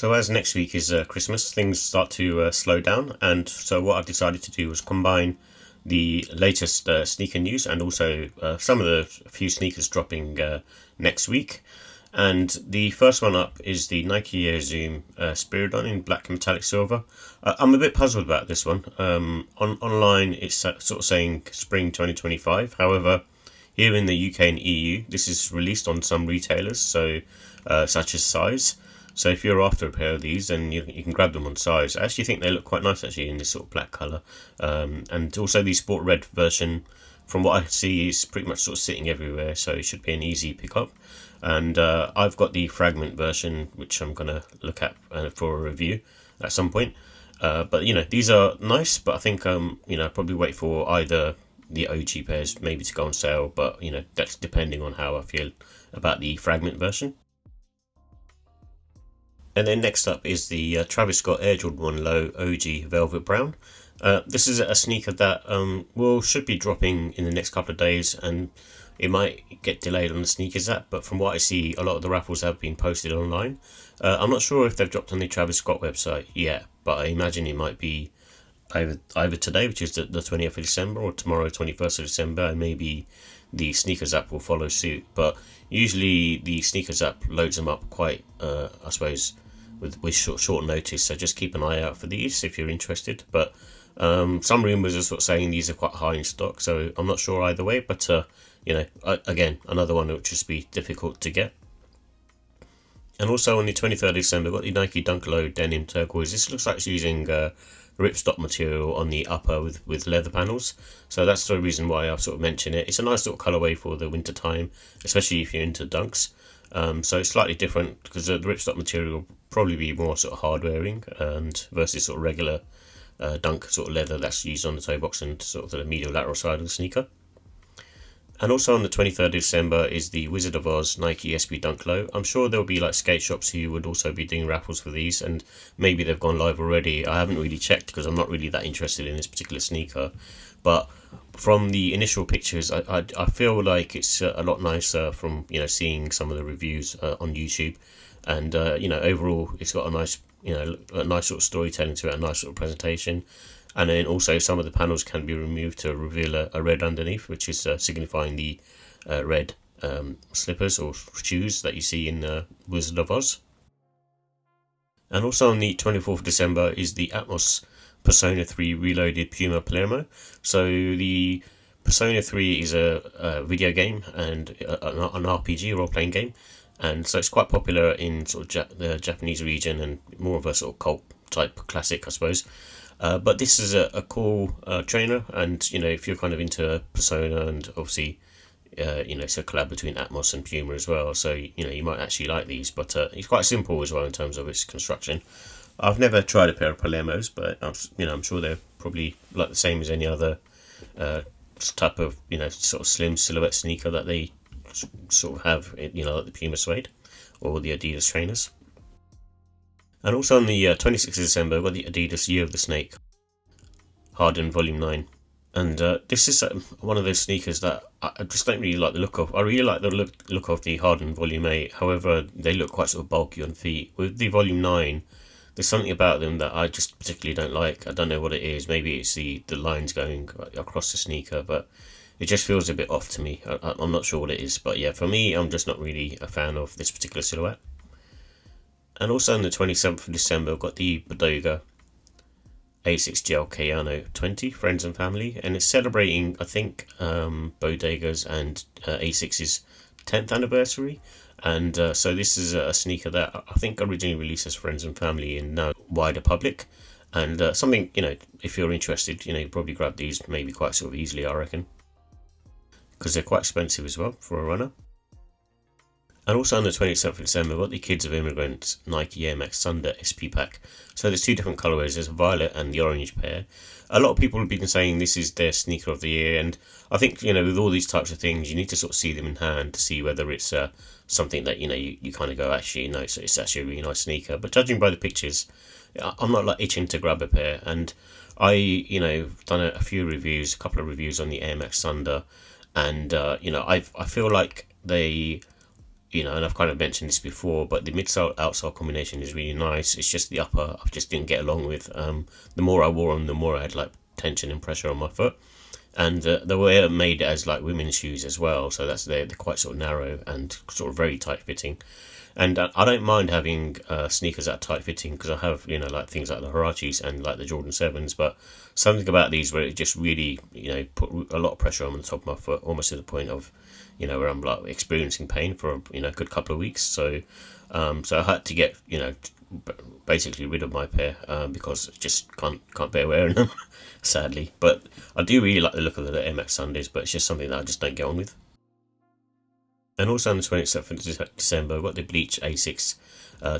So as next week is Christmas, things start to slow down, and so what I've decided to do was combine the latest sneaker news and also some of the few sneakers dropping next week. And the first one up is the Nike Air Zoom Spiridon in black metallic silver. I'm a bit puzzled about this one. Online it's sort of saying spring 2025. However, here in the UK and EU, this is released on some retailers, so such as Size. So if you're after a pair of these, then you can grab them on Size. I actually think they look quite nice actually in this sort of black colour. And also the sport red version, from what I see, is pretty much sort of sitting everywhere, so it should be an easy pickup. And I've got the fragment version, which I'm going to look at for a review at some point. But these are nice, but I think I'll probably wait for either the OG pairs maybe to go on sale, but that's depending on how I feel about the fragment version. And then next up is the Travis Scott Air Jordan 1 Low OG Velvet Brown. This is a sneaker that should be dropping in the next couple of days, and it might get delayed on the sneakers app, but from what I see, a lot of the raffles have been posted online. I'm not sure if they've dropped on the Travis Scott website yet, but I imagine it might be either today, which is the 20th of December, or tomorrow, 21st of December, and maybe the sneakers app will follow suit. But usually the sneakers app loads them up quite, I suppose, with short notice, so just keep an eye out for these if you're interested. But some rumours are sort of saying these are quite high in stock, so I'm not sure either way, but again, another one that would just be difficult to get. And also on the 23rd of December, got the Nike Dunkow Denim Turquoise. This looks like it's using ripstop material on the upper with leather panels, so that's the reason why I've sort of mentioned it. It's a nice little colourway for the winter time, especially if you're into dunks. So it's slightly different because the ripstop material will probably be more sort of hard wearing and versus sort of regular dunk sort of leather that's used on the toe box and sort of the medial lateral side of the sneaker. And also on the 23rd of December is the Wizard of Oz Nike SB Dunk Low. I'm sure there'll be like skate shops who would also be doing raffles for these, and maybe they've gone live already. I haven't really checked because I'm not really that interested in this particular sneaker. But from the initial pictures, I feel like it's a lot nicer from seeing some of the reviews on YouTube, and overall it's got a nice sort of storytelling to it, a nice sort of presentation. And then also some of the panels can be removed to reveal a red underneath, which is signifying the red slippers or shoes that you see in Wizard of Oz. And also on the 24th of December is the Atmos Persona 3 Reloaded Puma Palermo. So the Persona 3 is a video game and an RPG, role-playing game. And so it's quite popular in sort of the Japanese region and more of a sort of cult type classic, I suppose. But this is a cool trainer, and if you're kind of into Persona, and obviously it's a collab between Atmos and Puma as well, so you might actually like these. But it's quite simple as well in terms of its construction. I've never tried a pair of Palermos, but I'm sure they're probably like the same as any other type of sort of slim silhouette sneaker that they sort of have, like the Puma suede or the Adidas trainers. And also on the 26th of December, we've got the Adidas Year of the Snake, Harden Volume 9. And this is one of those sneakers that I just don't really like the look of. I really like the look of the Harden Volume 8, however, they look quite sort of bulky on feet. With the Volume 9, there's something about them that I just particularly don't like. I don't know what it is. Maybe it's the lines going across the sneaker, but it just feels a bit off to me. I'm not sure what it is, but yeah, for me, I'm just not really a fan of this particular silhouette. And also on the 27th of December, we've got the Boga A6 Gel Kayano 20, Friends and Family, and it's celebrating, I think, Bodega's and Asics' 10th anniversary. And so this is a sneaker that I think originally released as Friends and Family and now wider public. And something, if you're interested, you probably grab these maybe quite sort of easily, I reckon, because they're quite expensive as well for a runner. And also on the 27th of December, we've got the Kids of Immigrants Nike Air Max Sunder SP Pack. So there's two different colourways, there's a violet and the orange pair. A lot of people have been saying this is their sneaker of the year, and I think, with all these types of things, you need to sort of see them in hand to see whether it's something that, you kind of go, actually, no, so it's actually a really nice sneaker. But judging by the pictures, I'm not like itching to grab a pair, and I, done a couple of reviews on the Air Max Sunder, and, I feel like they you know, and I've kind of mentioned this before, but the midsole outsole combination is really nice. It's just the upper I just didn't get along with. The more I wore them, the more I had like tension and pressure on my foot. And they were made as like women's shoes as well, so they're quite sort of narrow and sort of very tight fitting. And I don't mind having sneakers that are tight fitting because I have, you know, like things like the Huaraches and like the Jordan 7s, but something about these where it just really, you know, put a lot of pressure on the top of my foot, almost to the point of, you know, where I'm like experiencing pain for, you know, a good couple of weeks. So I had to get, you know, basically rid of my pair because I just can't bear wearing them, sadly. But I do really like the look of the Air Max Sundays, but it's just something that I just don't get on with. And also on the 27th of December, I've got the Bleach A6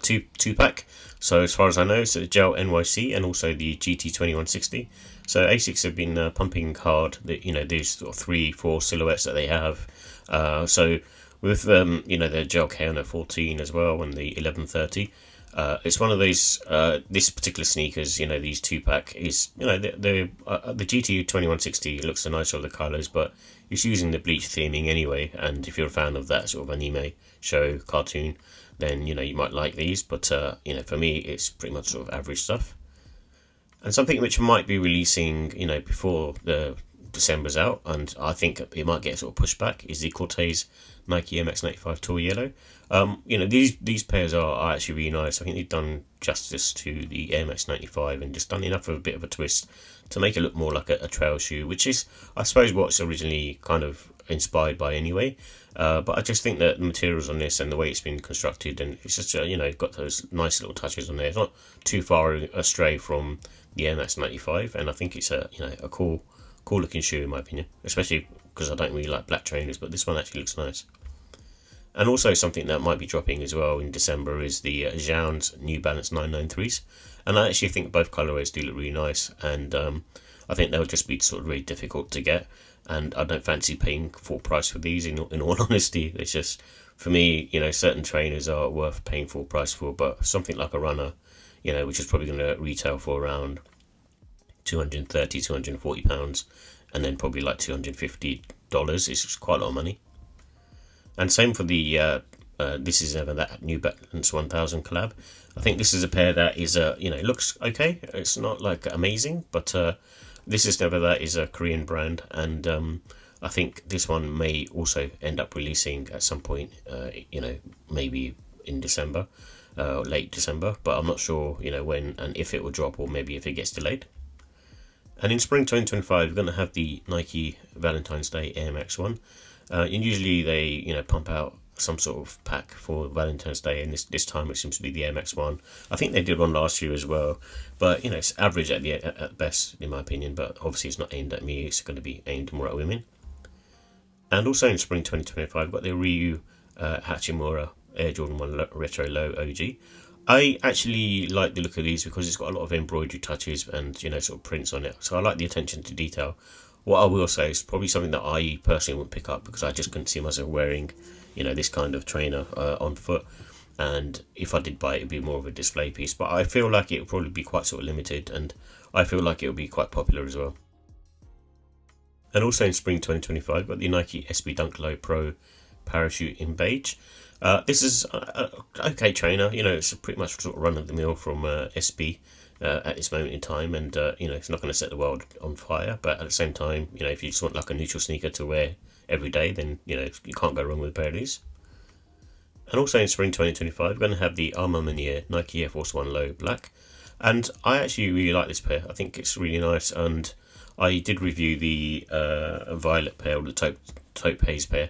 two pack. So as far as I know, it's the Gel NYC and also the GT 2160. So Asics have been pumping hard. You know, these sort of 3-4 silhouettes that they have. So with you know, the Gel KO 14 as well and the 1130. It's one of those. This particular sneakers, you know, these two pack is, you know, the GT 2160 looks the nicer of the colours, but it's using the bleach theming anyway. And if you're a fan of that sort of anime show cartoon, then you know you might like these. But you know, for me, it's pretty much sort of average stuff. And something which might be releasing, you know, before the December's out, and I think it might get sort of pushed back, is the Corteiz Nike MX95 Tour Yellow. You know, these pairs are actually really nice. I think they've done justice to the Air Max 95 and just done enough of a bit of a twist to make it look more like a trail shoe, which is, I suppose, what's originally kind of inspired by anyway. But I just think that the materials on this and the way it's been constructed, and it's just, you know, got those nice little touches on there. It's not too far astray from the Air Max 95, and I think it's a, you know, a cool looking shoe in my opinion, especially because I don't really like black trainers, but this one actually looks nice. And also something that might be dropping as well in December is the Xiao's New Balance 993s, and I actually think both colorways do look really nice, and I think they'll just be sort of really difficult to get, and I don't fancy paying full price for these in all honesty. It's just, for me, you know, certain trainers are worth paying full price for, but something like a runner, you know, which is probably going to retail for around £230-240, and then probably like $250 is quite a lot of money. And same for the This Is Never That New Balance 1000 collab. I think this is a pair that is you know, it looks okay. It's not like amazing, but This Is Never That is a Korean brand, and I think this one may also end up releasing at some point. You know, maybe in December, late December, but I'm not sure, you know, when and if it will drop, or maybe if it gets delayed. And in spring 2025, we're going to have the Nike Valentine's Day Air Max One. And usually they, you know, pump out some sort of pack for Valentine's Day, and this time it seems to be the Air Max One. I think they did one last year as well, but you know, it's average at best in my opinion. But obviously, it's not aimed at me; it's going to be aimed more at women. And also in spring 2025, we've got the Rui Hachimura Air Jordan 1 Retro Low OG. I actually like the look of these because it's got a lot of embroidery touches and, you know, sort of prints on it. So I like the attention to detail. What I will say is probably something that I personally wouldn't pick up because I just couldn't see myself wearing, you know, this kind of trainer on foot. And if I did buy it, it'd be more of a display piece. But I feel like it would probably be quite sort of limited, and I feel like it would be quite popular as well. And also in spring 2025, got the Nike SB Dunk Low Pro Parachute in beige. This is an okay trainer, you know, it's pretty much sort of run of the mill from SB at this moment in time, and you know, it's not going to set the world on fire, but at the same time, you know, if you just want like a neutral sneaker to wear every day, then you know, you can't go wrong with a pair of these. And also in spring 2025, we're going to have the Ma Maniere Nike Air Force 1 Low Black, and I actually really like this pair. I think it's really nice, and I did review the violet pair, or the taupe haze pair,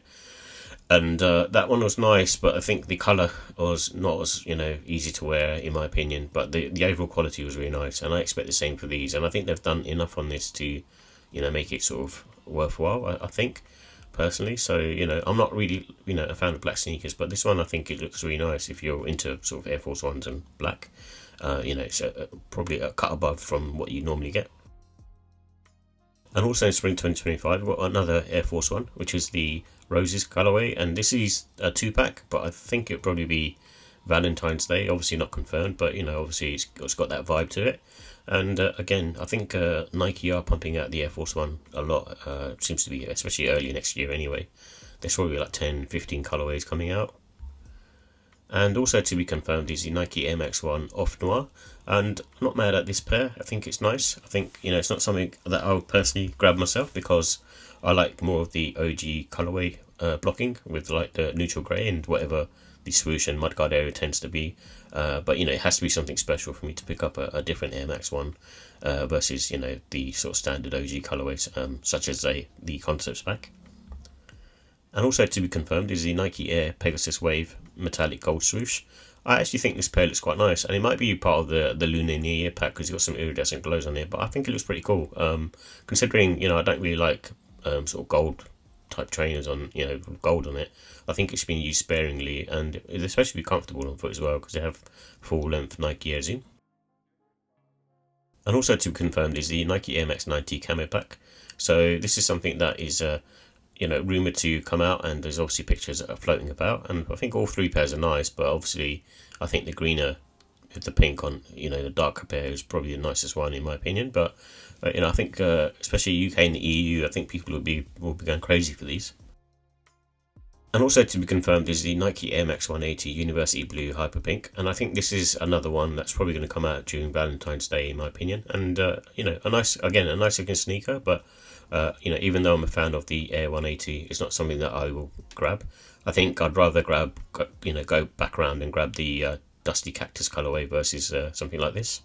and that one was nice, but I think the colour was not as, you know, easy to wear in my opinion, but the overall quality was really nice, and I expect the same for these, and I think they've done enough on this to, you know, make it sort of worthwhile, I think, personally. So, you know, I'm not really, you know, a fan of black sneakers, but this one I think it looks really nice if you're into sort of Air Force Ones and black. You know, it's probably a cut above from what you normally get. And also in spring 2025, we've got another Air Force One, which is the Roses colorway, and this is a 2-pack, but I think it'll probably be Valentine's Day. Obviously not confirmed, but you know, obviously it's got that vibe to it. And again, I think Nike are pumping out the Air Force One a lot. Seems to be, especially early next year anyway. There's probably like 10, 15 colorways coming out. And also to be confirmed is the Nike Air Max One Noir. And I'm not mad at this pair. I think it's nice. I think, it's not something that I would personally grab myself because I like more of the OG colorway blocking with like the neutral grey and whatever the swoosh and mudguard area tends to be. But it has to be something special for me to pick up a different Air Max One versus the sort of standard OG colorways, such as the Concepts Pack. And also to be confirmed is the Nike Air Pegasus Wave metallic gold swoosh. I actually think this pair looks quite nice, and it might be part of the Lunar New Year pack because it's got some iridescent glows on it. But I think it looks pretty cool. Considering I don't really like sort of gold type trainers on gold on it. I think it's been used sparingly, and it's especially comfortable on foot as well because they have full length Nike Air Zoom. And also to be confirmed is the Nike Air Max 90 Camo Pack. So this is something that is rumoured to come out, and there's obviously pictures that are floating about, and I think all three pairs are nice, but obviously I think the greener with the pink on the darker pair is probably the nicest one in my opinion. But I think especially UK and the EU, I think people will be going crazy for these. And also to be confirmed is the Nike Air Max 180 University Blue Hyper Pink, and I think this is another one that's probably going to come out during Valentine's Day in my opinion. And a nice looking sneaker, but even though I'm a fan of the Air 180, it's not something that I will grab. I think I'd rather go back around and grab the Dusty Cactus colorway versus something like this.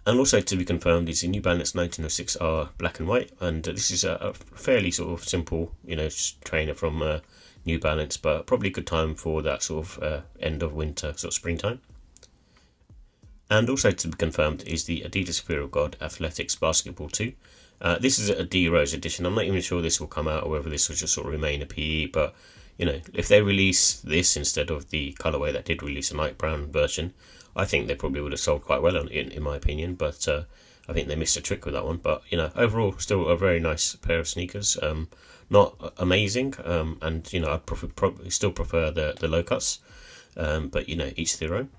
And also to be confirmed is the New Balance 1906R Black and White, and this is a fairly sort of simple, trainer from New Balance, but probably a good time for that sort of end of winter, sort of springtime. And also to be confirmed is the Adidas Fear of God Athletics Basketball 2. This is a D Rose edition. I'm not even sure this will come out or whether this will just sort of remain a PE, but if they release this instead of the colorway that did release a light brown version, I think they probably would have sold quite well in my opinion, but I think they missed a trick with that one. But overall, still a very nice pair of sneakers. Not amazing, and I probably still prefer the low cuts, but each their own.